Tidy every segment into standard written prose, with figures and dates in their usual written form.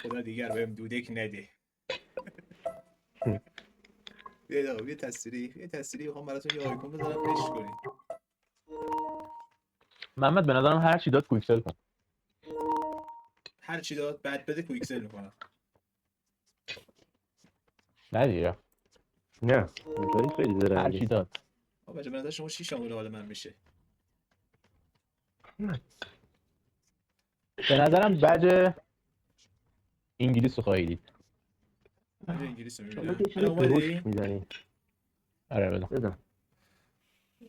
خدا دیگر بهم دودک نده. یه تصویری میخوام براتون یه آیکون بذارم عشق کنید. محمد به نظرم هر چی داد کویکسل کن. هر چی داد بعد بده کویکسل میکنم. نه دیگه نه اونطوری خیلی هر زرنگی. چی داد. بچه به نظر شما 6 آمول حال من میشه. به نظرم بج انگلیس رو خواهی دید. اینجا انگلیس رو شما میبینم. که چرا دروش میزنی؟ آره بدم. بزن.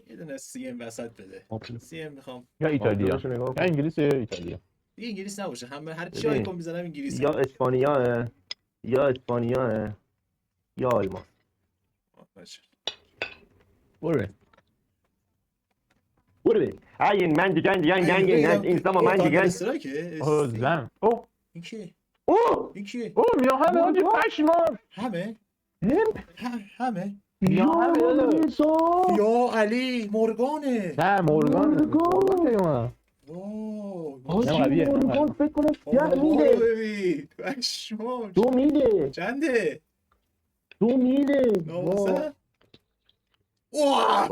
یه دونه سی ام وسط بده. سی ام میخوام. یا ایتالیا آبزورشو نگاه یا کن. انگلیس یا ایتالیا. دیگه انگلیس نباشه. همه هر چی ببین. آیکون میزنم انگلیس. یا اسپانیا یا اسپانیا یا آلمان. باشه. برو برو هاین من دیگه این سما من دیگه اوه زن اوه این کیه؟ اوه این کیه؟ اوه میا همه آجی پشمان همه؟ همه؟ میا همه داده یا علی مورگانه. نه مورگان واو. نه قویه مورگان فکر کنم 10 آمارو میده. ببین. پشمام. 2 میده. چنده؟ 2 میده. 19. واه.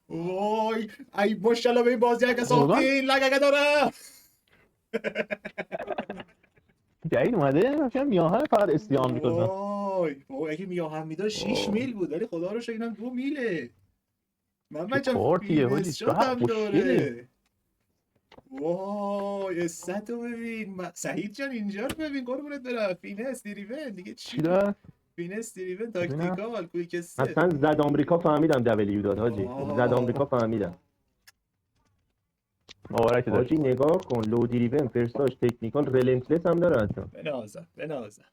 وای ای ماشاءالله به این بازی که ساختین لگه داره. جدید اومده مثلا میا همه فقط استیام میکنن. وای اگه میا هم میداد 6 میل بود ولی خدا رو شکر اینم 2 میله. من بچم کارتیه حاجی چقدر خوشگله. وای استاتو ببین. سعید جان اینجا رو ببین قربونت برم. فینس دیریون دیگه چی داد؟ فینس دیریون تاکتیکال کویک است. اصلا زد آمریکا فهمیدم دبلیو داد حاجی. زد آمریکا فهمیدم. مبارک داشت. حاجی نگاه کن لو دیریون فرستاش تکنیکال رلنتلس هم داره اصلا. بنازم